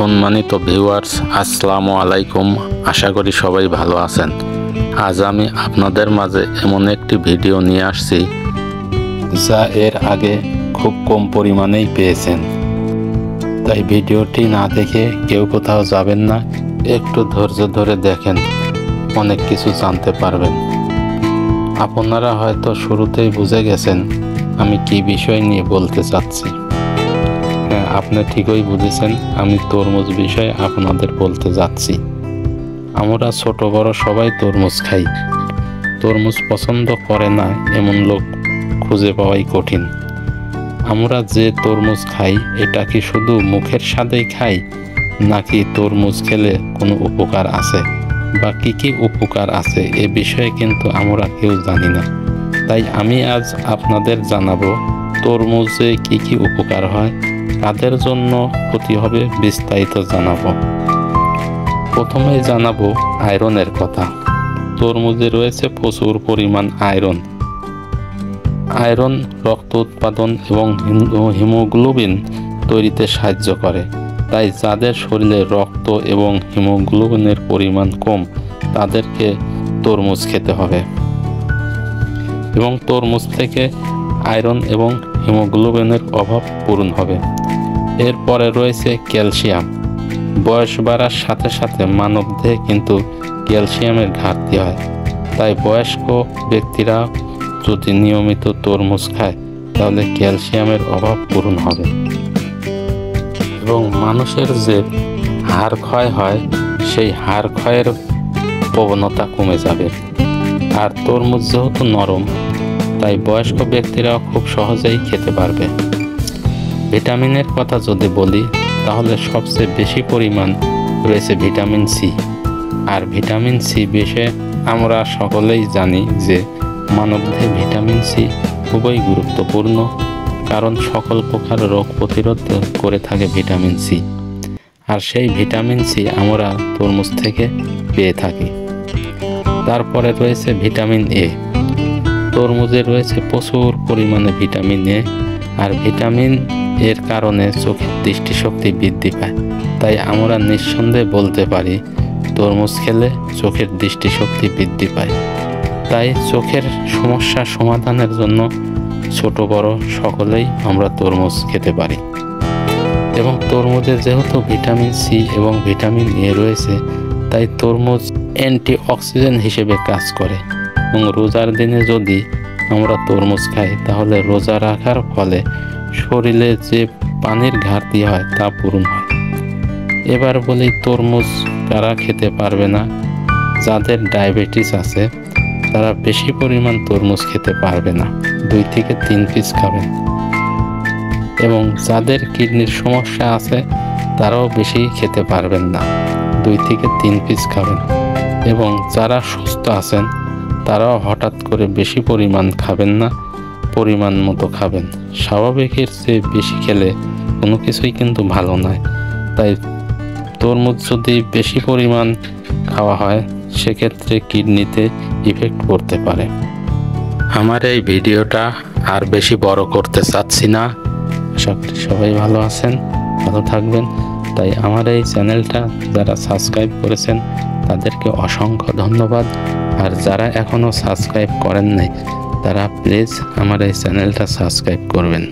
সম্মানিত ভিউয়ার্স, আসসালামু আলাইকুম। আশা করি সবাই ভালো আছেন। আজ আমি আপনাদের মাঝে এমন একটি ভিডিও নিয়ে আসছি যা এর আগে খুব কম পরিমাণেই পেয়েছেন। তাই ভিডিওটি না দেখে কেউ কোথাও যাবেন না, একটু ধৈর্য ধরে দেখেন, অনেক কিছু জানতে পারবেন। আপনারা হয়তো শুরুতেই বুঝে গেছেন আমি কি বিষয় নিয়ে বলতে চাচ্ছি। হ্যাঁ, আপনি ঠিকই বুঝেছেন, আমি তরমুজ বিষয়ে আপনাদের বলতে যাচ্ছি। আমরা ছোট বড় সবাই তরমুজ খাই। তরমুজ পছন্দ করে না এমন লোক খুঁজে পাওয়াই কঠিন। আমরা যে তরমুজ খাই এটা কি শুধু মুখের স্বাদেই খাই, নাকি তরমুজ খেলে কোনো উপকার আছে বা কি কি উপকার আছে এ বিষয়ে কিন্তু আমরা কেউ জানি না। তাই আমি আজ আপনাদের জানাবো তরমুজে কি কি উপকার হয়, কাদের জন্য ক্ষতি হবে বিস্তারিত জানাবো। প্রথমেই জানাবো আয়রনের কথা। তরমুজে রয়েছে প্রচুর পরিমাণ আয়রন। আয়রন রক্ত উৎপাদন এবং হিমোগ্লোবিন তৈরিতে সাহায্য করে। তাই যাদের শরীরে রক্ত এবং হিমোগ্লোবিনের পরিমাণ কম তাদেরকে তরমুজ খেতে হবে। এবং তরমুজ থেকে আয়রন এবং হিমোগ্লোবিনের অভাব পূরণ হবে। এরপরে রয়েছে ক্যালসিয়াম। বয়স বাড়ার সাথে সাথে মানবদেহে কিন্তু ক্যালসিয়ামের ঘাটতি হয়। তাই বয়স্ক ব্যক্তিরা যদি নিয়মিত তরমুজ খায় তাহলে ক্যালসিয়ামের অভাব পূরণ হবে। এবং মানুষের যে হাড় ক্ষয় হয় সেই হাড় ক্ষয়ের প্রবণতা কমে যাবে। আর তরমুজ যেহেতু নরম, তাই বয়স্ক ব্যক্তিরাও খুব সহজেই খেতে পারবে। ভিটামিনের কথা যদি বলি তাহলে সবচেয়ে বেশি পরিমাণ রয়েছে ভিটামিন সি। আর ভিটামিন সি বিষয়ে আমরা সকলেই জানি যে মানবদেহে ভিটামিন সি খুবই গুরুত্বপূর্ণ, কারণ সকল প্রকার রোগ প্রতিরোধ করে থাকে ভিটামিন সি। আর সেই ভিটামিন সি আমরা তরমুজ থেকে পেয়ে থাকি। তারপরে রয়েছে ভিটামিন এ। তরমুজে রয়েছে প্রচুর পরিমাণে ভিটামিন এ। আর ভিটামিন এর কারণে চোখের দৃষ্টিশক্তি বৃদ্ধি পায়। তাই আমরা নিঃসন্দেহে বলতে পারি তরমুজ খেলে চোখের দৃষ্টিশক্তি বৃদ্ধি পায়। তাই চোখের সমস্যা সমাধানের জন্য ছোট বড় সকলেই আমরা তরমুজ খেতে পারি। এবং তরমুজে যেহেতু ভিটামিন সি এবং ভিটামিন এ রয়েছে, তাই তরমুজ অ্যান্টিঅক্সিডেন্ট হিসেবে কাজ করে। এবং রোজার দিনে যদি আমরা তরমুজ খাই তাহলে রোজা রাখার ফলে শরীরে যে পানির ঘাটতি হয় তা পূরণ হয়। এবার বলি তরমুজ কারা খেতে পারবে না। যাদের ডায়াবেটিস আছে তারা বেশি পরিমাণ তরমুজ খেতে পারবে না, 2 থেকে 3 পিস খাবেন। এবং যাদের কিডনির সমস্যা আছে তারাও বেশি খেতে পারবেন না, 2 থেকে 3 পিস খাবেন। এবং যারা সুস্থ আছেন তারাও হঠাৎ করে বেশি পরিমাণ খাবেন না, পরিমাণ মতো খাবেন। স্বাভাবিকের চেয়ে বেশি খেলে কোনো কিছুই কিন্তু ভালো নয়। তাই তরমুজ যদি বেশি পরিমাণ খাওয়া হয় সেক্ষেত্রে কিডনিতে ইফেক্ট করতে পারে। আমার এই ভিডিওটা আর বেশি বড় করতে চাচ্ছি না। আশা করি সবাই ভালো আছেন, ভালো থাকবেন। তাই আমার এই চ্যানেলটা যারা সাবস্ক্রাইব করেছেন তাদেরকে অসংখ্য ধন্যবাদ। আর যারা এখনও সাবস্ক্রাইব করেন নাই তারা প্লিজ আমার এই চ্যানেলটা সাবস্ক্রাইব করবেন।